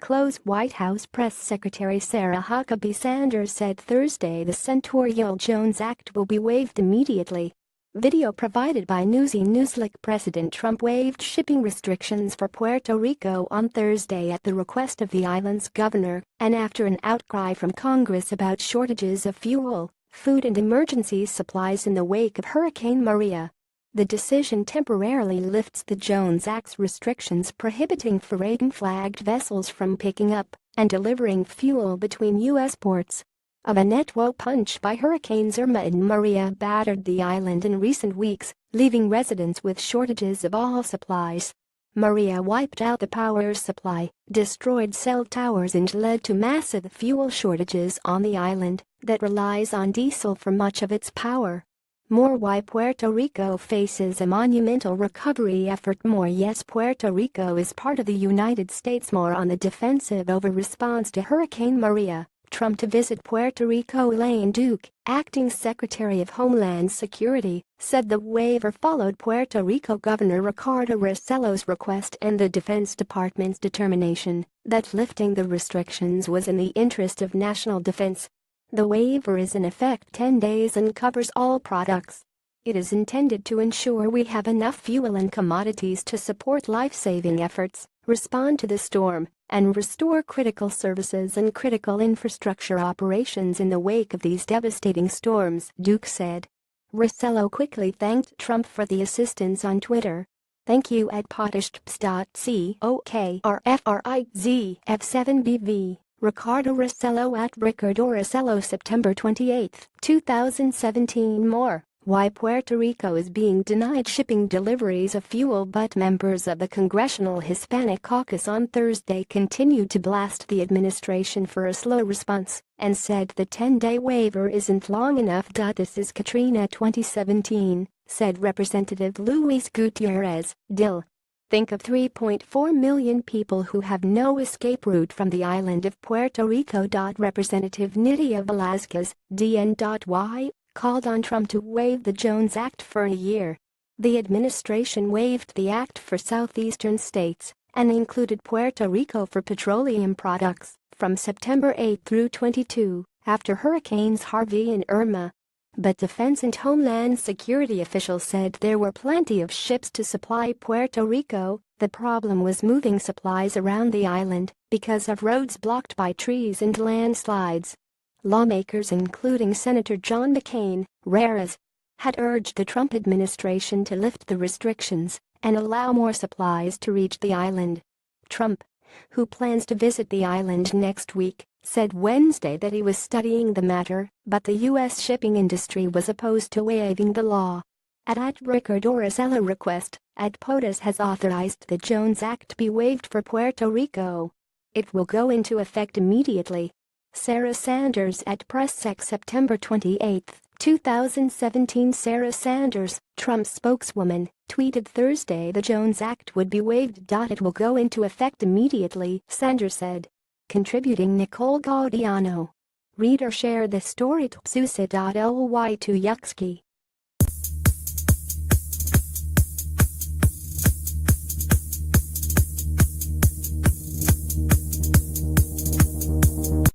Close White House Press Secretary Sarah Huckabee Sanders said Thursday the Senatorial Jones Act will be waived immediately. Video provided by Newsy Newslick. President Trump waived shipping restrictions for Puerto Rico on Thursday at the request of the island's governor and after an outcry from Congress about shortages of fuel, food and emergency supplies in the wake of Hurricane Maria. The decision temporarily lifts the Jones Act's restrictions prohibiting foreign-flagged vessels from picking up and delivering fuel between U.S. ports. A net-woe punch by Hurricanes Irma and Maria battered the island in recent weeks, leaving residents with shortages of all supplies. Maria wiped out the power supply, destroyed cell towers and led to massive fuel shortages on the island that relies on diesel for much of its power. More why Puerto Rico faces a monumental recovery effort. More yes, Puerto Rico is part of the United States. More on the defensive over response to Hurricane Maria. Trump to visit Puerto Rico. Elaine Duke, acting Secretary of Homeland Security, said the waiver followed Puerto Rico Governor Ricardo Rossello's request and the Defense Department's determination that lifting the restrictions was in the interest of national defense. The waiver is in effect 10 days and covers all products. It is intended to ensure we have enough fuel and commodities to support life-saving efforts, respond to the storm, and restore critical services and critical infrastructure operations in the wake of these devastating storms, Duke said. Rossello quickly thanked Trump for the assistance on Twitter. Thank you at potisht.cokrfrizf7bv. Ricardo Rossello at Ricardo Rossello September 28, 2017. More, why Puerto Rico is being denied shipping deliveries of fuel. But members of the Congressional Hispanic Caucus on Thursday continued to blast the administration for a slow response and said the 10-day waiver isn't long enough. This is Katrina 2017, said Representative Luis Gutierrez, Dill. Think of 3.4 million people who have no escape route from the island of Puerto Rico. Representative Nydia Velázquez, DN.Y, called on Trump to waive the Jones Act for a year. The administration waived the act for southeastern states and included Puerto Rico for petroleum products from September 8 through 22 after Hurricanes Harvey and Irma. But Defense and Homeland Security officials said there were plenty of ships to supply Puerto Rico. The problem was moving supplies around the island because of roads blocked by trees and landslides. Lawmakers including Senator John McCain, Rares, had urged the Trump administration to lift the restrictions and allow more supplies to reach the island. Trump, who plans to visit the island next week, said Wednesday that he was studying the matter, but the U.S. shipping industry was opposed to waiving the law. At Ricardo Rossello request, POTUS has authorized the Jones Act be waived for Puerto Rico. It will go into effect immediately. Sarah Sanders at PressSec September 28, 2017. Sarah Sanders, Trump's spokeswoman, tweeted Thursday the Jones Act would be waived. It will go into effect immediately, Sanders said. Contributing Nicole Gaudiano. Read or share this story to psusa.ly to Yuxki.